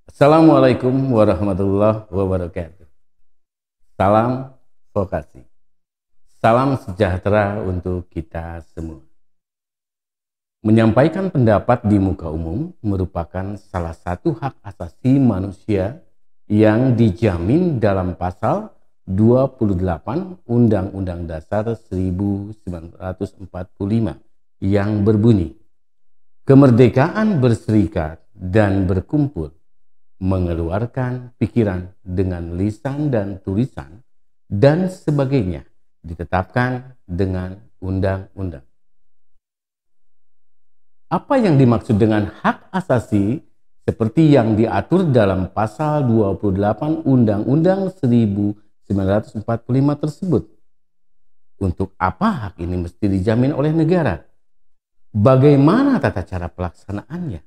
Assalamualaikum warahmatullahi wabarakatuh. Salam vokasi. Salam sejahtera untuk kita semua. Menyampaikan pendapat di muka umum merupakan salah satu hak asasi manusia yang dijamin dalam pasal 28 Undang-Undang Dasar 1945 yang berbunyi, kemerdekaan berserikat dan berkumpul, mengeluarkan pikiran dengan lisan dan tulisan, dan sebagainya ditetapkan dengan undang-undang. Apa yang dimaksud dengan hak asasi seperti yang diatur dalam pasal 28 Undang-Undang 1945 tersebut? Untuk apa hak ini mesti dijamin oleh negara? Bagaimana tata cara pelaksanaannya?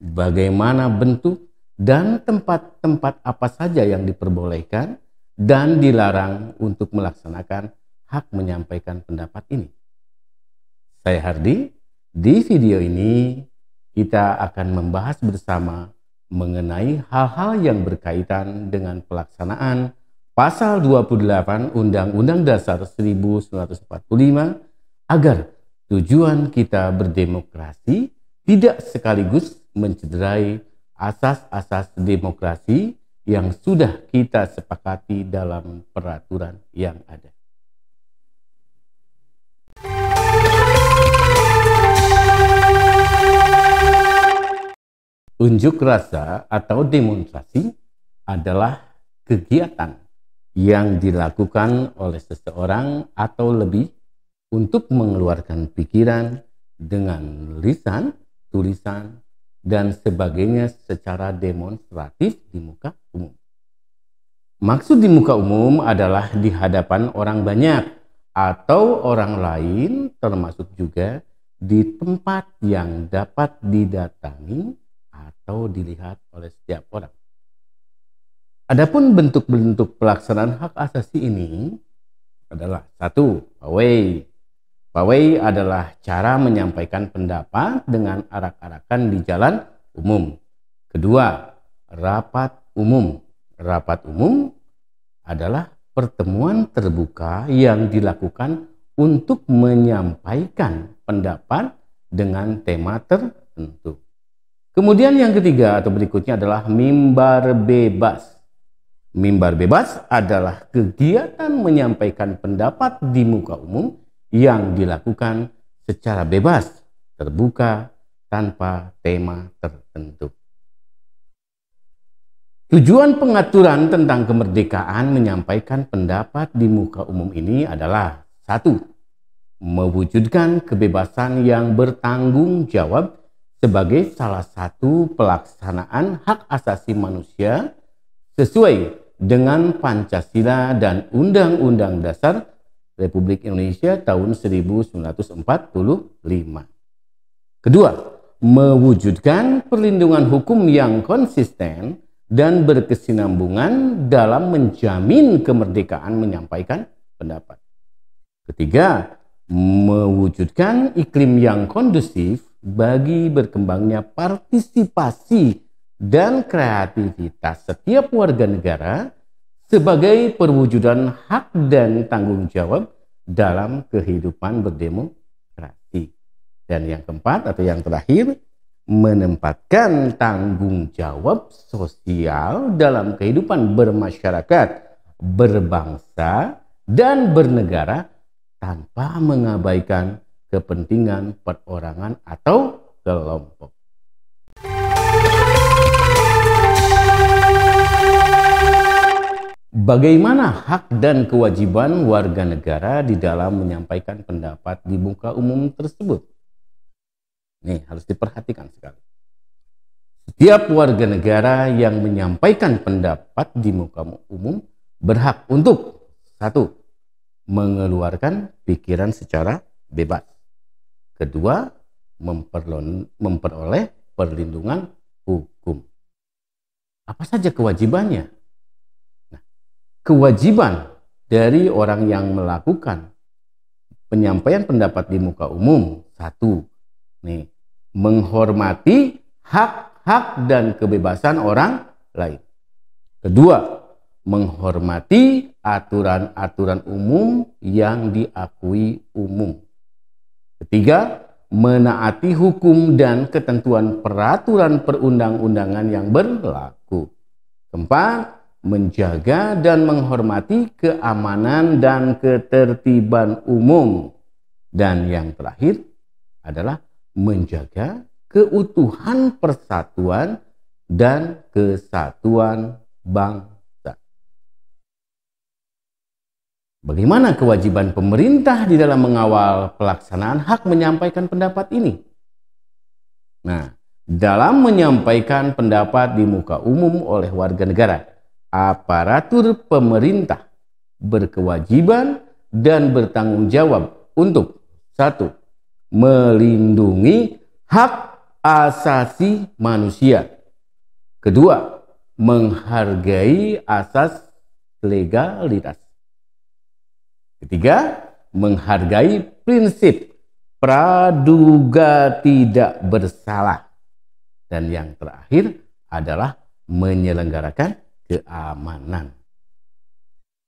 Bagaimana bentuk dan tempat-tempat apa saja yang diperbolehkan dan dilarang untuk melaksanakan hak menyampaikan pendapat ini? Saya Hardi. Di video ini kita akan membahas bersama mengenai hal-hal yang berkaitan dengan pelaksanaan pasal 28 Undang-Undang Dasar 1945 agar tujuan kita berdemokrasi tidak sekaligus mencederai asas-asas demokrasi yang sudah kita sepakati dalam peraturan yang ada. Unjuk rasa atau demonstrasi adalah kegiatan yang dilakukan oleh seseorang atau lebih untuk mengeluarkan pikiran dengan lisan, tulisan, dan sebagainya secara demonstratif di muka umum. Maksud di muka umum adalah di hadapan orang banyak atau orang lain, termasuk juga di tempat yang dapat didatangi atau dilihat oleh setiap orang. Adapun bentuk-bentuk pelaksanaan hak asasi ini adalah: 1. Pawai. Pawai adalah cara menyampaikan pendapat dengan arak-arakan di jalan umum. 2. Rapat umum. Rapat umum adalah pertemuan terbuka yang dilakukan untuk menyampaikan pendapat dengan tema tertentu. Kemudian yang ketiga atau berikutnya adalah mimbar bebas. Mimbar bebas adalah kegiatan menyampaikan pendapat di muka umum yang dilakukan secara bebas, terbuka, tanpa tema tertentu. Tujuan pengaturan tentang kemerdekaan menyampaikan pendapat di muka umum ini adalah: 1. Mewujudkan kebebasan yang bertanggung jawab sebagai salah satu pelaksanaan hak asasi manusia sesuai dengan Pancasila dan Undang-Undang Dasar Republik Indonesia tahun 1945. Kedua, mewujudkan perlindungan hukum yang konsisten dan berkesinambungan dalam menjamin kemerdekaan menyampaikan pendapat. Ketiga, mewujudkan iklim yang kondusif bagi berkembangnya partisipasi dan kreativitas setiap warga negara sebagai perwujudan hak dan tanggung jawab dalam kehidupan berdemokrasi. Dan yang keempat atau yang terakhir, menempatkan tanggung jawab sosial dalam kehidupan bermasyarakat, berbangsa, dan bernegara tanpa mengabaikan kepentingan perorangan atau kelompok. Bagaimana hak dan kewajiban warga negara di dalam menyampaikan pendapat di muka umum tersebut? Nih, harus diperhatikan sekali. Setiap warga negara yang menyampaikan pendapat di muka umum berhak untuk: 1. Mengeluarkan pikiran secara bebas. 2. Memperoleh perlindungan hukum. Apa saja kewajibannya? Nah, kewajiban dari orang yang melakukan penyampaian pendapat di muka umum: 1. Menghormati hak hak dan kebebasan orang lain. Kedua, menghormati aturan-aturan umum yang diakui umum. Ketiga, menaati hukum dan ketentuan peraturan perundang-undangan yang berlaku. Keempat, menjaga dan menghormati keamanan dan ketertiban umum. Dan yang terakhir adalah menjaga keutuhan persatuan dan kesatuan bangsa. Bagaimana kewajiban pemerintah di dalam mengawal pelaksanaan hak menyampaikan pendapat ini? Nah, dalam menyampaikan pendapat di muka umum oleh warga negara, aparatur pemerintah berkewajiban dan bertanggung jawab untuk 1. Melindungi hak asasi manusia. Kedua, menghargai asas legalitas. Ketiga, menghargai prinsip praduga tidak bersalah. Dan yang terakhir adalah menyelenggarakan keamanan.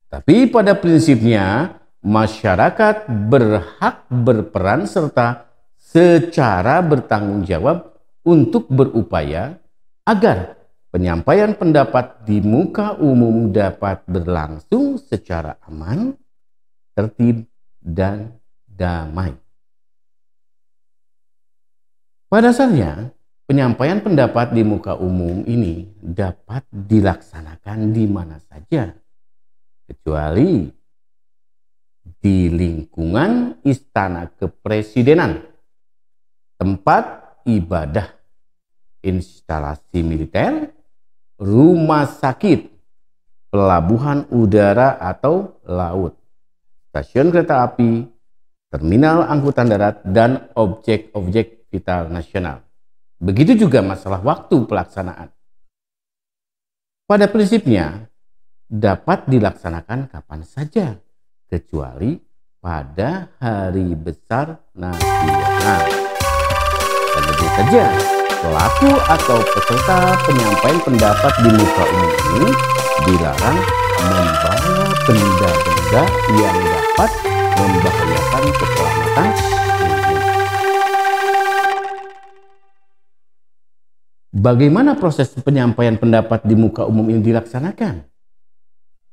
Tapi pada prinsipnya, masyarakat berhak berperan serta secara bertanggung jawab untuk berupaya agar penyampaian pendapat di muka umum dapat berlangsung secara aman, tertib, dan damai. Pada dasarnya, penyampaian pendapat di muka umum ini dapat dilaksanakan di mana saja, kecuali di lingkungan istana kepresidenan, tempat ibadah, instalasi militer, rumah sakit, pelabuhan udara atau laut, stasiun kereta api, terminal angkutan darat, dan objek-objek vital nasional. Begitu juga masalah waktu pelaksanaan. Pada prinsipnya, dapat dilaksanakan kapan saja, kecuali pada hari besar nasional. Dan tentu saja, pelaku atau peserta penyampaian pendapat di muka umum ini dilarang membawa benda-benda yang dapat membahayakan keselamatan umum. Bagaimana proses penyampaian pendapat di muka umum ini dilaksanakan?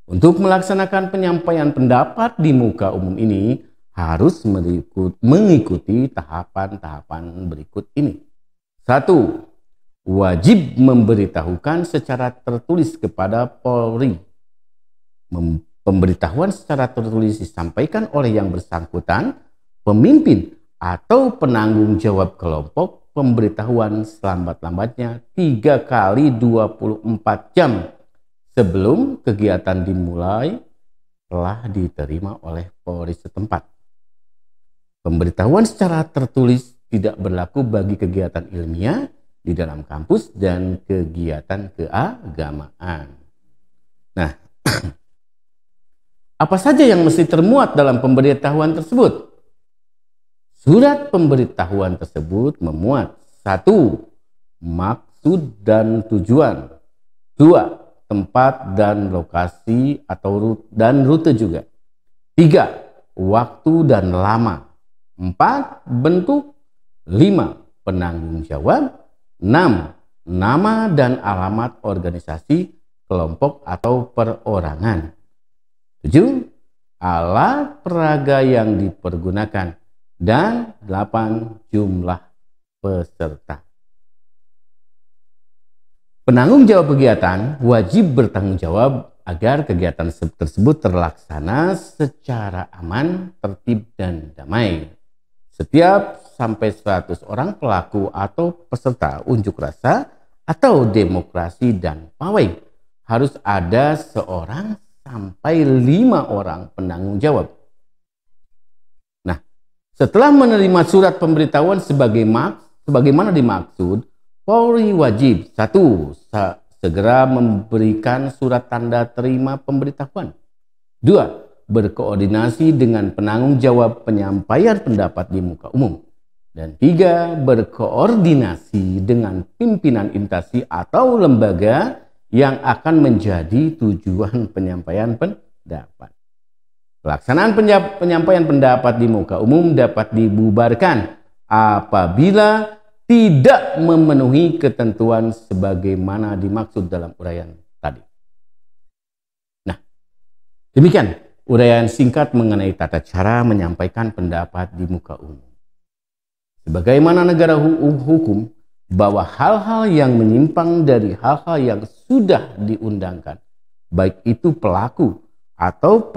Untuk melaksanakan penyampaian pendapat di muka umum ini harus mengikuti tahapan-tahapan berikut ini. 1. Wajib memberitahukan secara tertulis kepada Polri. Pemberitahuan secara tertulis disampaikan oleh yang bersangkutan, pemimpin atau penanggung jawab kelompok. Pemberitahuan selambat-lambatnya 3 kali 24 jam sebelum kegiatan dimulai telah diterima oleh Polri setempat. Pemberitahuan secara tertulis tidak berlaku bagi kegiatan ilmiah di dalam kampus dan kegiatan keagamaan. Nah, apa saja yang mesti termuat dalam pemberitahuan tersebut? Surat pemberitahuan tersebut memuat 1. Maksud dan tujuan. 2. Tempat dan lokasi atau rute juga. 3. Waktu dan lama. 4. Bentuk. 5. Penanggung jawab. 6. Nama dan alamat organisasi, kelompok atau perorangan. 7. Alat peraga yang dipergunakan. Dan 8. Jumlah peserta. Penanggung jawab kegiatan wajib bertanggung jawab agar kegiatan tersebut terlaksana secara aman, tertib, dan damai. Setiap sampai 100 orang pelaku atau peserta unjuk rasa atau demonstrasi dan pawai harus ada seorang sampai 5 orang penanggung jawab. Setelah menerima surat pemberitahuan sebagaimana dimaksud, Polri wajib 1. Segera memberikan surat tanda terima pemberitahuan. 2. Berkoordinasi dengan penanggung jawab penyampaian pendapat di muka umum. Dan 3, berkoordinasi dengan pimpinan instansi atau lembaga yang akan menjadi tujuan penyampaian pendapat. Pelaksanaan penyampaian pendapat di muka umum dapat dibubarkan apabila tidak memenuhi ketentuan sebagaimana dimaksud dalam uraian tadi. Nah, demikian uraian singkat mengenai tata cara menyampaikan pendapat di muka umum. Sebagaimana negara hukum, bahwa hal-hal yang menyimpang dari hal-hal yang sudah diundangkan, baik itu pelaku atau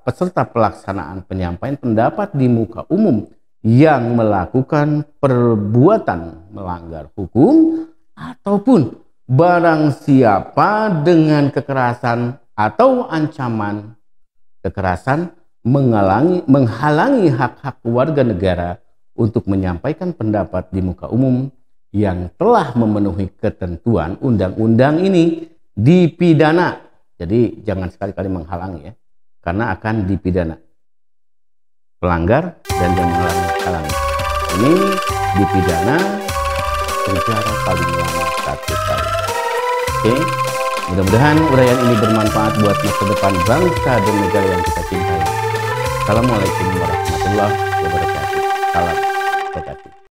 peserta pelaksanaan penyampaian pendapat di muka umum yang melakukan perbuatan melanggar hukum, ataupun barang siapa dengan kekerasan atau ancaman kekerasan menghalangi hak-hak warga negara untuk menyampaikan pendapat di muka umum yang telah memenuhi ketentuan undang-undang ini dipidana. Jadi jangan sekali-kali menghalangi ya, karena akan dipidana. Pelanggar dan yang menghalangi ini dipidana penjara paling lama 1 tahun. Oke, mudah-mudahan uraian ini bermanfaat buat masa depan bangsa dan negara yang kita cintai. Assalamualaikum warahmatullahi wabarakatuh.